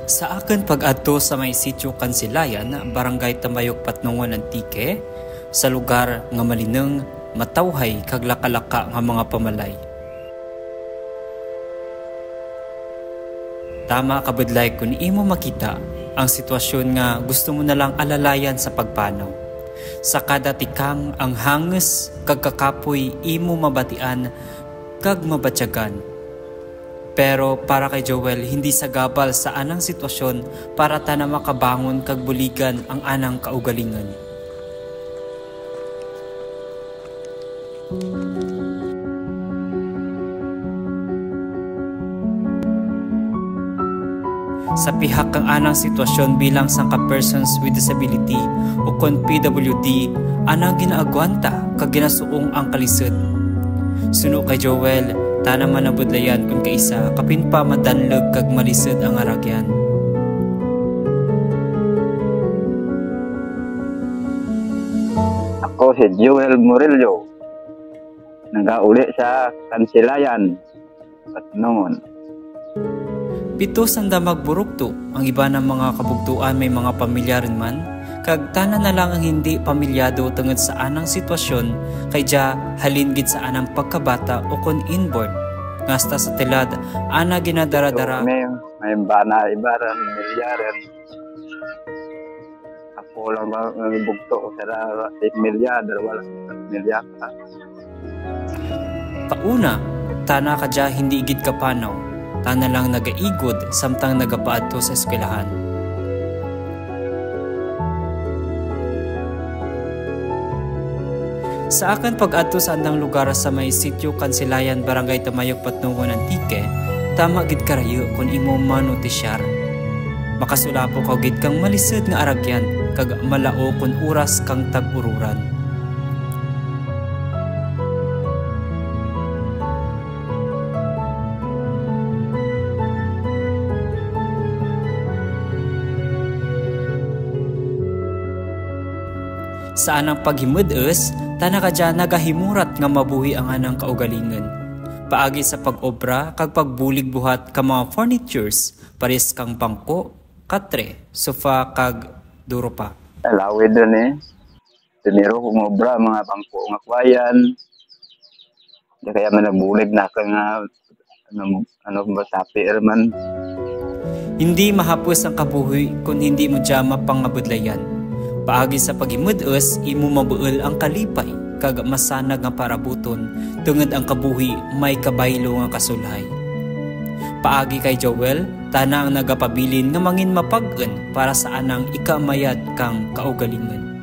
Sa akin pag-adto sa may sitio Kansilayan, Barangay Tamayok Patnungon Antique, sa lugar nga malineng, matawhay kag lakalaka nga mga pamalay. Tama kabudlay kung imo makita ang sitwasyon nga gusto mo na lang alalayan sa pagpanaw. Sa kada tikang ang hangis kag kakapoy imo mabatian kag mabatyagan. Pero para kay Joel, hindi sagabal sa anang sitwasyon para ta na makabangon kag buligan ang anang kaugalingan. Sa pihak kang anang sitwasyon bilang sangka persons with disability o kon PWD, anang ginaagwanta kag ginasuong ang kalisod. Suno kay Joel, tana man nabudlayan kung kaisa, kapin pa madanlog kag malisod ang aragyan. Ako si Joel Murillo, nagauli sa Kansilayan, Patnungon. Pito sanda magburukto, ang iba ng mga kabugtuan may mga pamilya rin man, kag tana na lang ang hindi pamilyado tungod sa anang sitwasyon kay ja halingid sa anang pagkabata o kon inborn. Ngasta sa tilad, ana ginadaradara. May bana ibaran, milyaran. Ako lang ba bugto sa 8 milyar, wala 8 milyar pa. Kauna, tana ka ja hindi igid kapanaw. Tana lang nagaigod samtang nagapaadto sa eskwelahan. Sa akin pag-adto sa andang lugar sa may sitio Kansilayan, Barangay Tamayok Patnungon Antique, tama gid karayo kung imo manotisyar. Makasulapo ka gid kang malisod nga aragyan kag malao kung oras kang tag-ururan. Sa anang paghimudes, tana ka dyan nagahimurat nga mabuhi ang anang kaugalingan. Paagi sa pag-obra, kag pagbulig buhat ka mga furnitures, pares kang bangko, katre, sofa, kag duro pa. Alawid doon Tumiro kong obra, mga bangko nga kwayan. Di kaya man nagbulig na ka nga, ano ba sapi man. Hindi mahapos ang kabuhi kung hindi mo dyan mapangabudlayan. Paagi sa paghimudes, imo mabuel ang kalipay, kag masanag nga parabuton, tungod ang kabuhi may kabaylo nga kasulhay. Paagi kay Joel, tana ang nagapabilin nga mangin mapag-en para sa anang ikamayad kang kaugalingan.